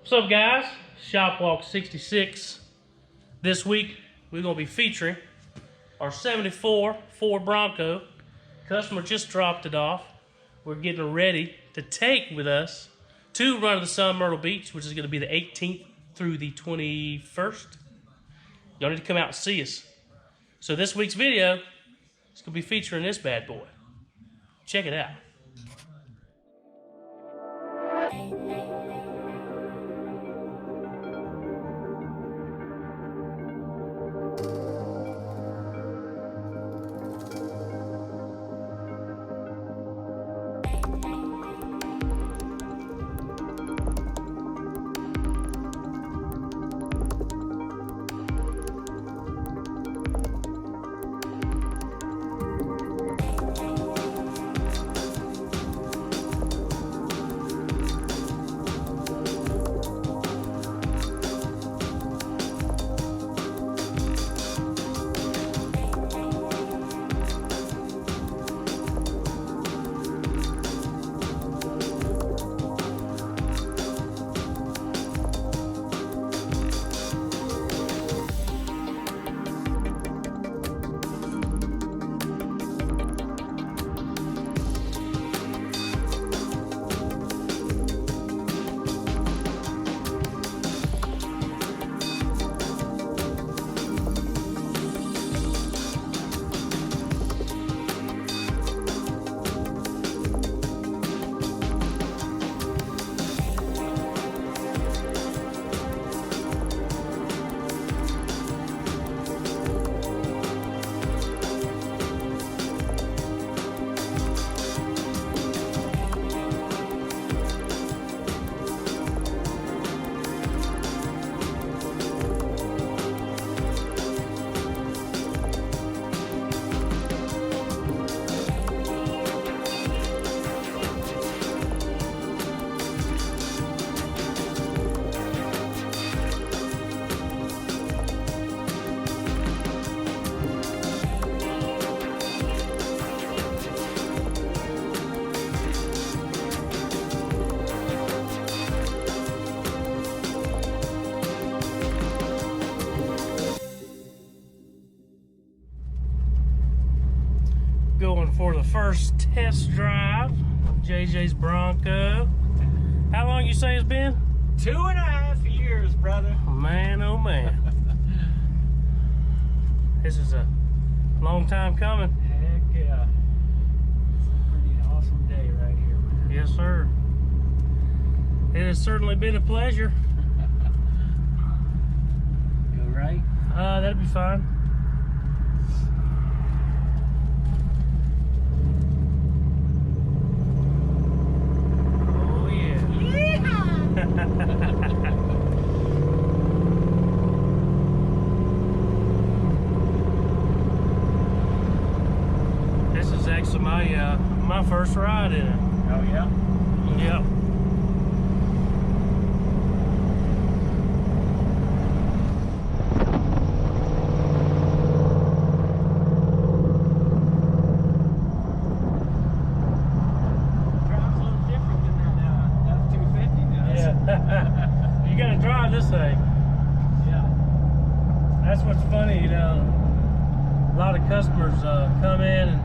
What's up, guys? Shop Walk 66. This week we're going to be featuring our 74 Ford Bronco. Customer just dropped it off. We're getting it ready to take with us to Run of the Sun Myrtle Beach, which is going to be the 18th through the 21st. Y'all need to come out and see us. So this week's video is going to be featuring this bad boy. Check it out. Going for the first test drive of JJ's Bronco. How long you say it's been? 2.5 years, brother. Man, oh man. This is a long time coming. Heck yeah. It's a pretty awesome day right here, man. Yes, sir. It has certainly been a pleasure. Go right? That'd be fine. This is actually my first ride in it. Oh yeah? Yep. Drives a little different than that F-250 does. Yeah. You gotta drive this thing. Yeah. That's what's funny, you know. A lot of customers come in and,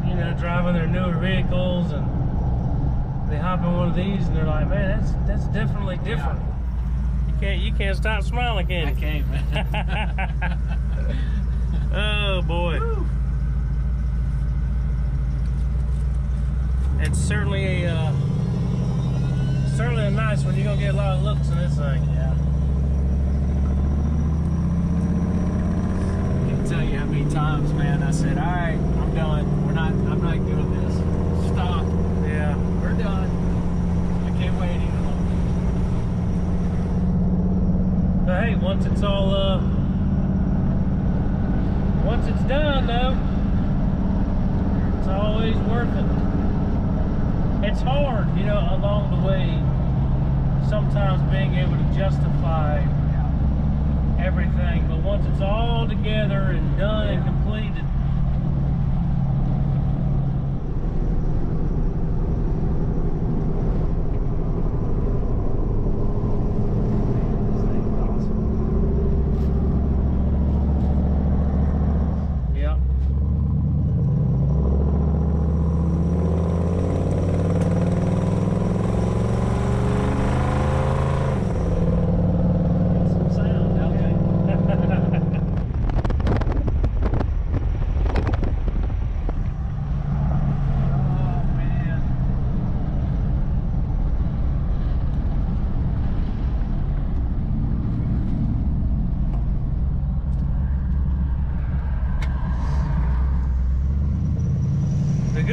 you know, driving their newer vehicles, and they hop in one of these and they're like, man, that's definitely different. Yeah. You can't stop smiling, can you? I can't, man. Oh boy. Woo. It's certainly a nice one. You're gonna get a lot of looks in this thing. Yeah. I can't tell you how many times, man, I said, all right, I'm done. I'm not doing this. Stop. Yeah. We're done. I can't wait any longer. But hey, once it's done though, it's always worth it. It's hard, you know, along the way, sometimes being able to justify everything, but once it's all together and done and completed,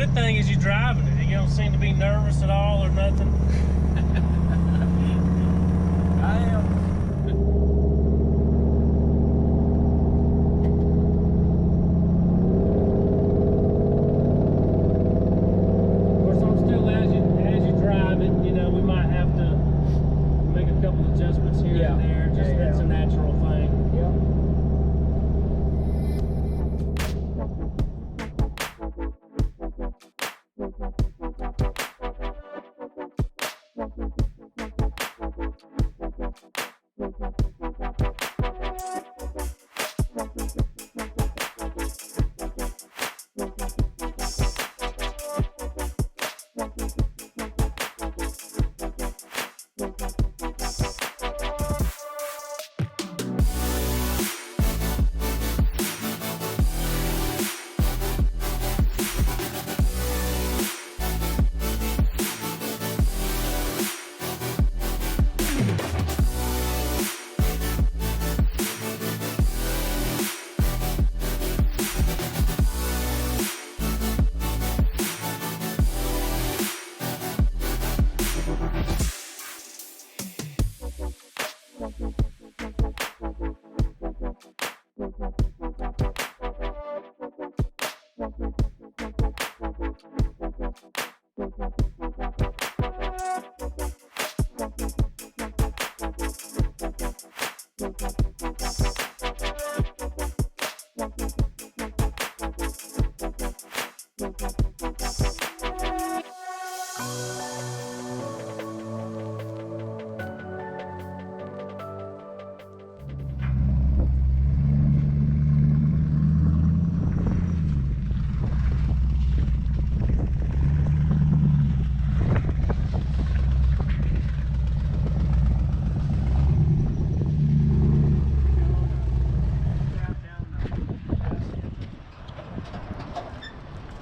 Good thing is you're driving it. You don't seem to be nervous at all or nothing. I am. Of course, I'm still as you drive it. You know, we might have to make a couple adjustments here and there. Just that's a natural thing. Yep.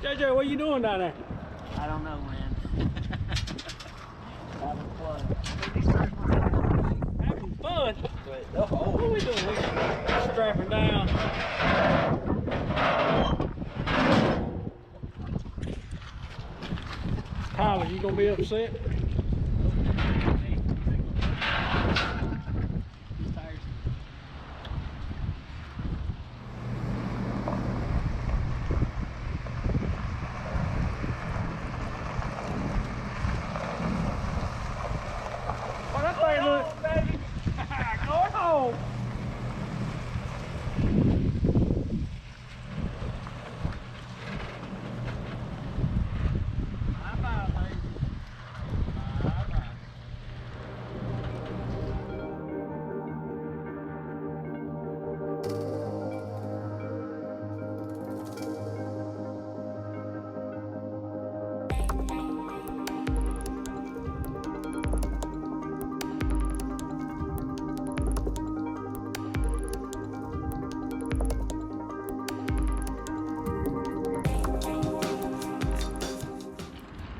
JJ, what are you doing down there? I don't know, man. Having fun. Having fun? Oh, What are we doing? We're strapping down. Tyler, you gonna be upset? Oh, that thing look, baby. Going home. Bye-bye, baby. Bye-bye.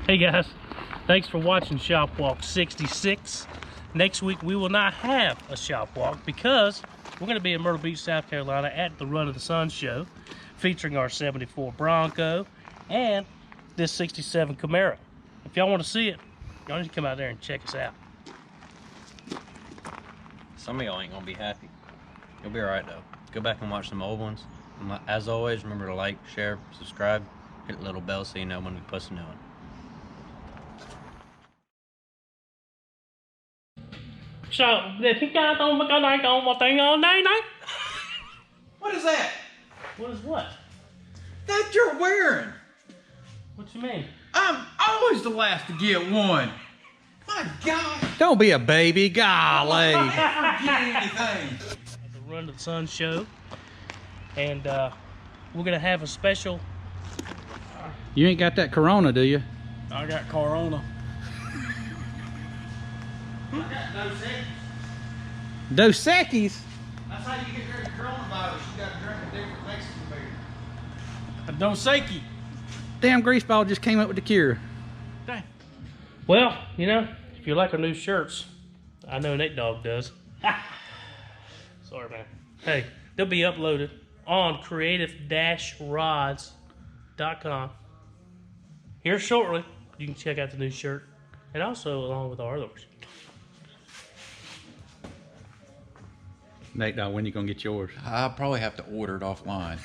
Hey guys, thanks for watching Shop Walk 66. Next week we will not have a shop walk because we're going to be in Myrtle Beach, South Carolina at the Run of the Sun show featuring our 74 Bronco and this 67 Camaro. If y'all want to see it, y'all need to come out there and check us out. Some of y'all ain't gonna be happy. You'll be alright though. Go back and watch some old ones. And as always, remember to like, share, subscribe, hit the little bell so you know when we post a new one. So, did he got on one thing all night? What is that? What is what? That you're wearing. What you mean? I'm always the last to get one. My God. Don't be a baby, golly. I never forget anything. At the Run of the Sun show. And we're going to have a special. You ain't got that Corona, do you? I got Corona. Dos Equis? That's how you get rid of coronavirus. You got to drink a different Mexican beer. A Doseki. Damn greaseball just came up with the cure. Dang. Well, you know, if you like our new shirts, I know Nate Dogg does. Sorry, man. Hey, they'll be uploaded on creative-rods.com. Here shortly, you can check out the new shirt, and also along with our others. Nate, now when you gonna get yours? I'll probably have to order it offline.